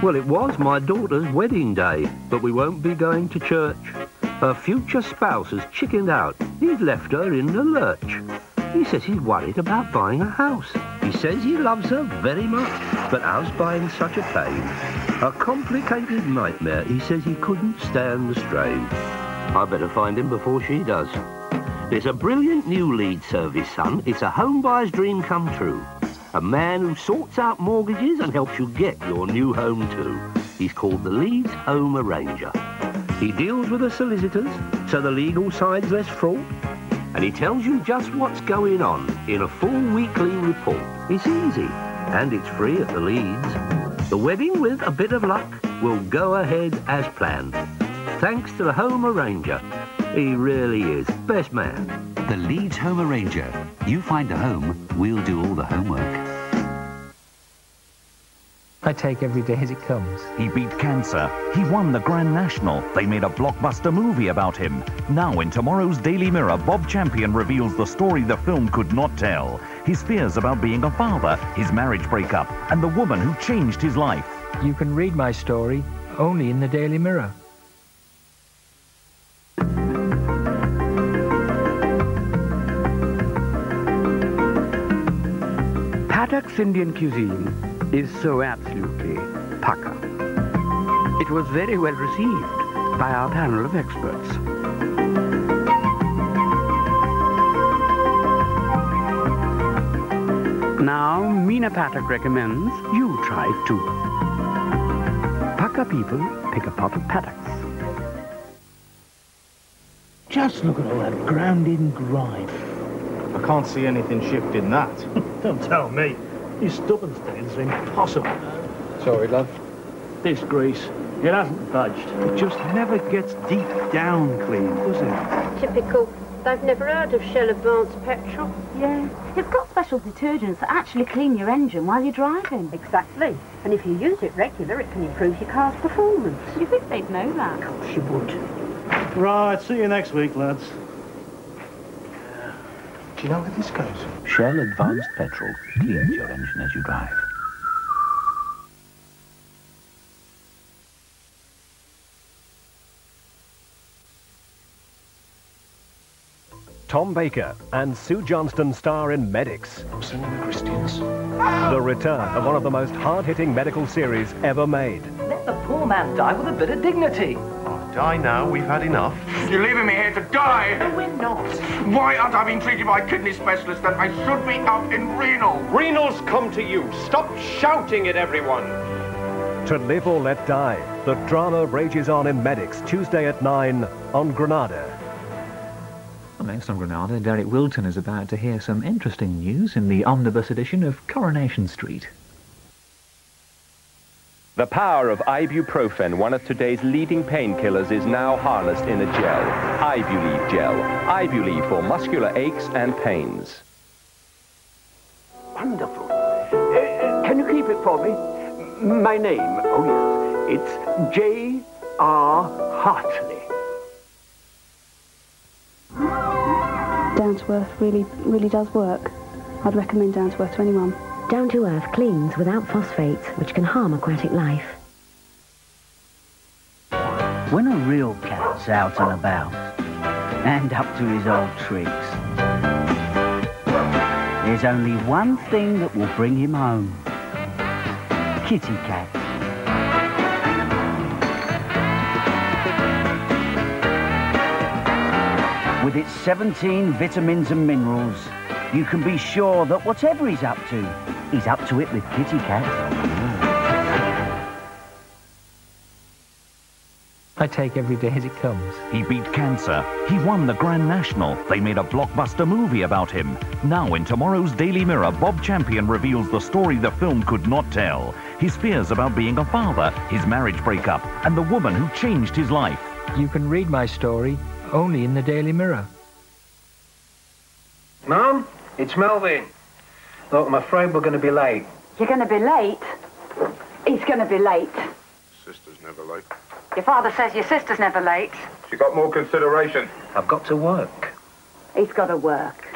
Well, it was my daughter's wedding day, but we won't be going to church. Her future spouse has chickened out. He's left her in the lurch. He says he's worried about buying a house. He says he loves her very much, but house buying's such a pain. A complicated nightmare. He says he couldn't stand the strain. I better find him before she does. There's a brilliant new lead service, son. It's a home buyer's dream come true. A man who sorts out mortgages and helps you get your new home too. He's called the Leeds Home Arranger. He deals with the solicitors, so the legal side's less fraught. And he tells you just what's going on in a full weekly report. It's easy, and it's free at the Leeds. The wedding, with a bit of luck, will go ahead as planned. Thanks to the Home Arranger. He really is best man. The Leeds Home Arranger. You find the home, we'll do all the homework. I take every day as it comes. He beat cancer. He won the Grand National. They made a blockbuster movie about him. Now in tomorrow's Daily Mirror, Bob Champion reveals the story the film could not tell. His fears about being a father, his marriage breakup, and the woman who changed his life. You can read my story only in the Daily Mirror. Paddock's Indian cuisine is so absolutely pucker. It was very well received by our panel of experts. Now, Meena Paddock recommends you try it too. Pucker people pick a pot of Paddocks. Just look at all that ground-in grime. I can't see anything shifting that. Don't tell me. These stubborn stains are impossible. Sorry, love. This grease, it hasn't budged. It just never gets deep down clean, does it? Typical. They've never heard of Shell Advanced Petrol. Yeah. It's got special detergents that actually clean your engine while you're driving. Exactly. And if you use it regular, it can improve your car's performance. You think they'd know that? Of course you would. Right, see you next week, lads. Do you know where this goes? Shell Advanced Petrol cleans your engine as you drive. Tom Baker and Sue Johnston star in Medics. I'm singing the Christians. The return of one of the most hard-hitting medical series ever made. Let the poor man die with a bit of dignity. Oh, die now, we've had enough. You're leaving me here to die! No, we're not. Why aren't I being treated by a kidney specialist that I should be up in renal? Renal's come to you. Stop shouting at everyone. To Live or Let Die, the drama rages on in Medics, Tuesday at 9 on Granada. Well, next on Granada, Derek Wilton is about to hear some interesting news in the omnibus edition of Coronation Street. The power of ibuprofen, one of today's leading painkillers, is now harnessed in a gel. Ibuleve gel. Ibuleve for muscular aches and pains. Wonderful. Can you keep it for me? My name, oh yes, it's J.R. Hartley. Down to Earth really does work. I'd recommend Down to Earth to anyone. Down to Earth cleans without phosphates, which can harm aquatic life. When a real cat's out and about, and up to his old tricks, there's only one thing that will bring him home. Kitty cat. With its 17 vitamins and minerals, you can be sure that whatever he's up to it with Kitty Cat. I take every day as it comes. He beat cancer. He won the Grand National. They made a blockbuster movie about him. Now in tomorrow's Daily Mirror, Bob Champion reveals the story the film could not tell. His fears about being a father, his marriage breakup, and the woman who changed his life. You can read my story only in the Daily Mirror. Mum, it's Melvin. Look, I'm afraid we're going to be late. You're going to be late? He's going to be late. Sister's never late. Your father says your sister's never late. She got more consideration. I've got to work. He's got to work.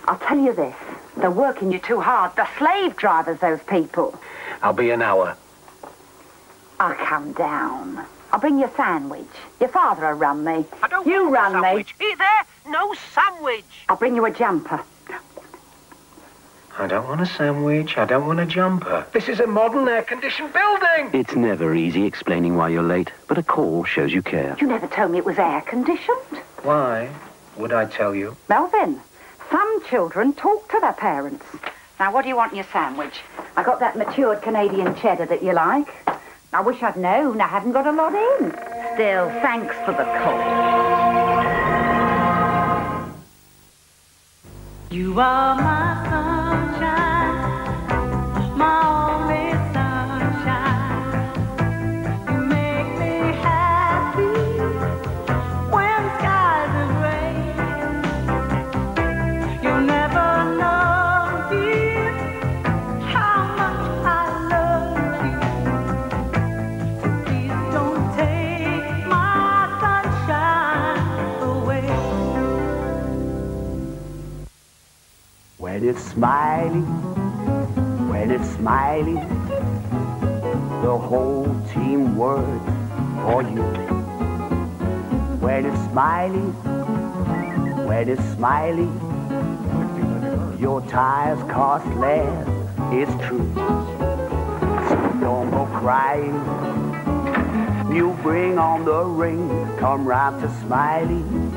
I'll tell you this. They're working you too hard. They're slave drivers, those people. I'll be an hour. Oh, calm down. I'll bring you a sandwich. Your father will run me. I don't you want run a sandwich. me. Eat there, no sandwich. I'll bring you a jumper. I don't want a sandwich. I don't want a jumper. This is a modern air-conditioned building. It's never easy explaining why you're late, but a call shows you care. You never told me it was air-conditioned. Why would I tell you? Melvin, some children talk to their parents. Now, what do you want in your sandwich? I got that matured Canadian cheddar that you like. I wish I'd known. I haven't got a lot in. Still, thanks for the call. You are my sunshine, my only sunshine. You make me happy when skies are gray. You'll never know, dear, how much I love you. So please don't take my sunshine away. When it's smiling, the whole team works for you. When it's smiling, your tires cost less, it's true. So don't go crying, you bring on the rain, come round to smiling.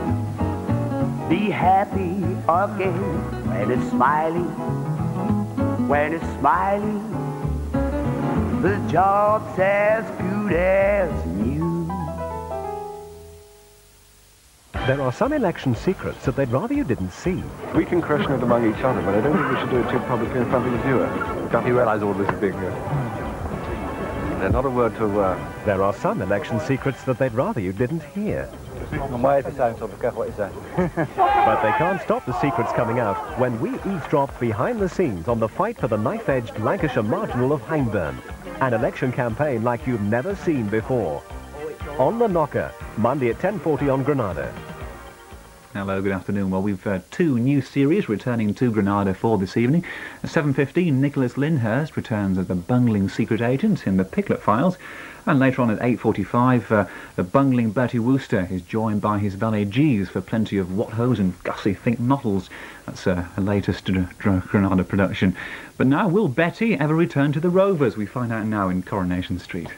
Be happy again. When it's smiling, the job's as good as new. There are some election secrets that they'd rather you didn't see. We can question it among each other, but I don't think we should do it too publicly in front of the viewer. Don't you realise all this is being... There's not a word to... There are some election secrets that they'd rather you didn't hear. And why is he saying so? Be careful what you say. But they can't stop the secrets coming out when we eavesdrop behind the scenes on the fight for the knife-edged Lancashire marginal of Hyndburn. An election campaign like you've never seen before. On the Knocker, Monday at 10:40 on Granada. Hello, good afternoon. Well, we've two new series returning to Granada for this evening. At 7:15, Nicholas Lyndhurst returns as the bungling secret agent in the Piclet Files. And later on at 8:45, the bungling Bertie Wooster is joined by his valet Jeeves for plenty of what-hos and gussy think-nottles. That's a latest Granada production. But now, will Betty ever return to the Rovers? We find out now in Coronation Street.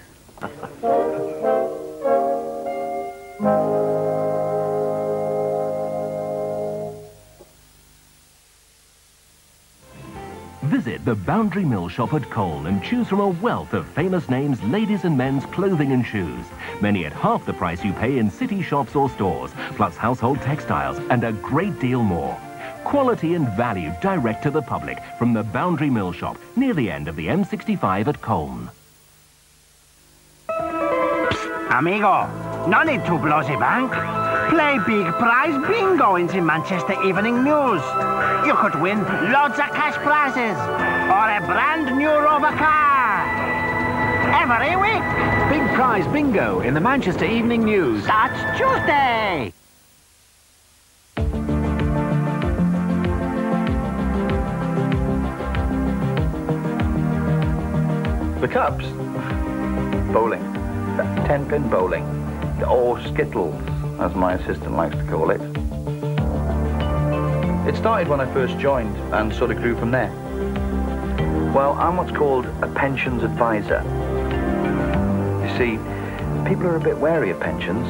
Visit the Boundary Mill shop at Colne and choose from a wealth of famous names, ladies and men's clothing and shoes. Many at half the price you pay in city shops or stores, plus household textiles and a great deal more. Quality and value direct to the public from the Boundary Mill shop near the end of the M65 at Colne. Amigo, no need to blow the bank. Play big prize bingo in the Manchester Evening News. You could win loads of cash prizes or a brand new Rover car. Every week. Big prize bingo in the Manchester Evening News. That's Tuesday. The Cups. Bowling. 10-pin bowling. Or skittles, as my assistant likes to call it. It started when I first joined and sort of grew from there. Well, I'm what's called a pensions advisor. You see, people are a bit wary of pensions.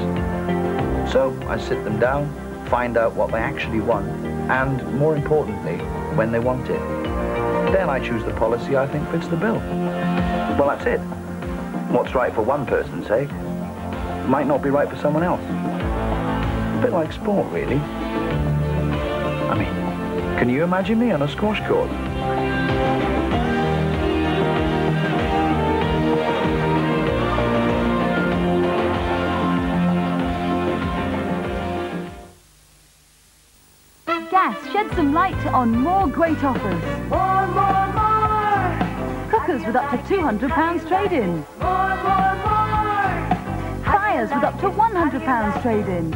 So I sit them down, find out what they actually want, and more importantly, when they want it. Then I choose the policy I think fits the bill. Well, that's it. What's right for one person's sake might not be right for someone else. A bit like sport, really. I mean, can you imagine me on a squash court? Gas, shed some light on more great offers. More, more, more! Cookers with up to £200 trade-in. More, more, more! Fryers with up to £100 trade-in.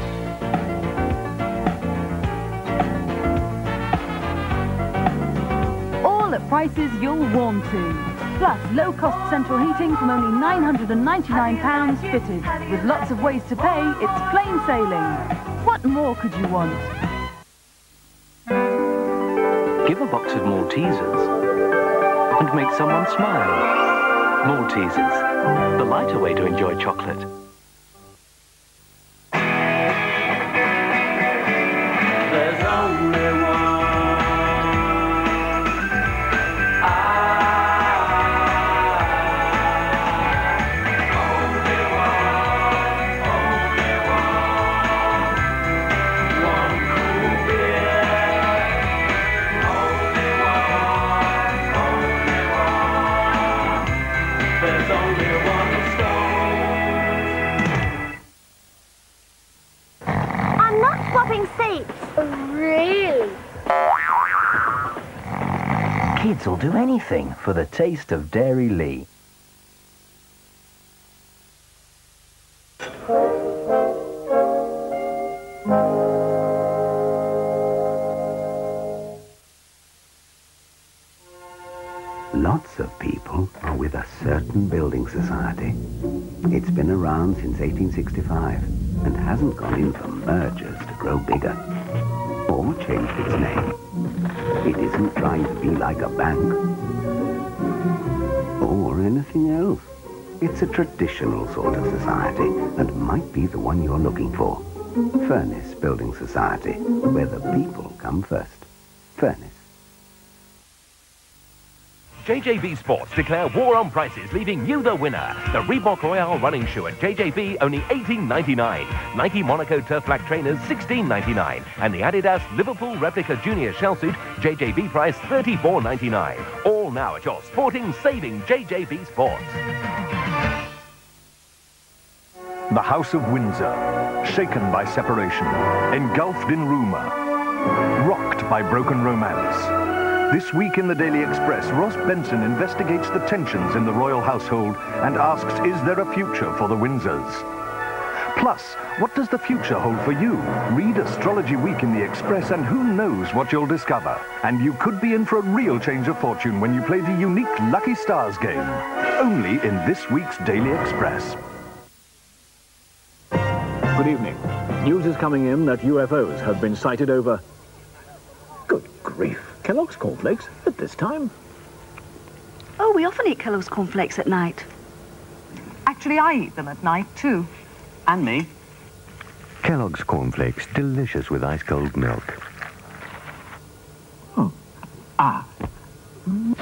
at prices you'll warm to. Plus, low-cost central heating from only £999 fitted. With lots of ways to pay, it's plain sailing. What more could you want? Give a box of Maltesers and make someone smile. Maltesers, the lighter way to enjoy chocolate. There's only one. Really? Kids will do anything for the taste of Dairy Lee. Lots of people are with a certain building society. It's been around since 1865 and hasn't gone in for mergers to grow bigger or changed its name. It isn't trying to be like a bank or anything else. It's a traditional sort of society and might be the one you're looking for. Furnace Building Society, where the people come first. Furnace. JJB Sports declare war on prices, leaving you the winner. The Reebok Royale running shoe at JJB only $18.99. Nike Monaco Turf Black trainers $16.99. And the Adidas Liverpool Replica Junior Shell Suit, JJB price $34.99. All now at your sporting saving JJB Sports. The House of Windsor, shaken by separation, engulfed in rumour, rocked by broken romance. This week in the Daily Express, Ross Benson investigates the tensions in the royal household and asks, is there a future for the Windsors? Plus, what does the future hold for you? Read Astrology Week in the Express and who knows what you'll discover. And you could be in for a real change of fortune when you play the unique Lucky Stars game. Only in this week's Daily Express. Good evening. News is coming in that UFOs have been sighted over... Good grief. Kellogg's cornflakes at this time? Oh, we often eat Kellogg's cornflakes at night. Actually, I eat them at night, too. And me. Kellogg's cornflakes, delicious with ice-cold milk. Oh. Ah.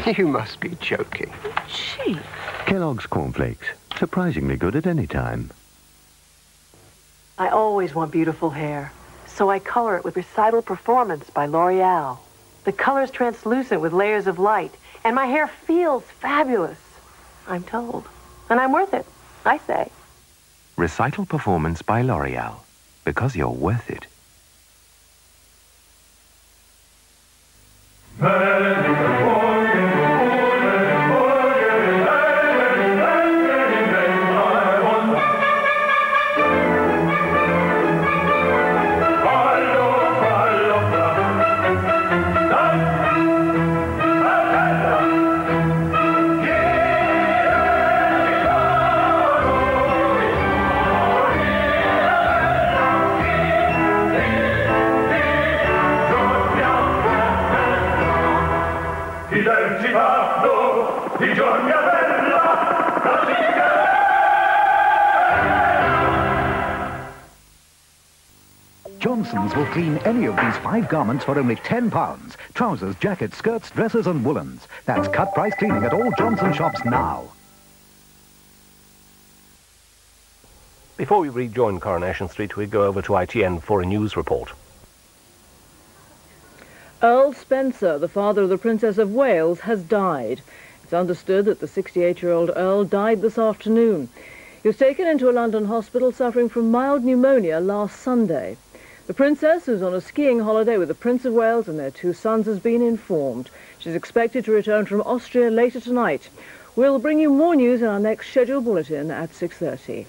You must be joking. Gee. Kellogg's cornflakes, surprisingly good at any time. I always want beautiful hair, so I color it with Recital Performance by L'Oreal. The color's translucent with layers of light, and my hair feels fabulous, I'm told. And I'm worth it, I say. Recital Performance by L'Oreal, because you're worth it. Johnson's will clean any of these 5 garments for only £10. Trousers, jackets, skirts, dresses and woolens. That's cut price cleaning at all Johnson shops now. Before we rejoin Coronation Street, we go over to ITN for a news report. Earl Spencer, the father of the Princess of Wales, has died. It's understood that the 68-year-old Earl died this afternoon. He was taken into a London hospital suffering from mild pneumonia last Sunday. The Princess, who's on a skiing holiday with the Prince of Wales and their 2 sons, has been informed. She's expected to return from Austria later tonight. We'll bring you more news in our next scheduled bulletin at 6:30.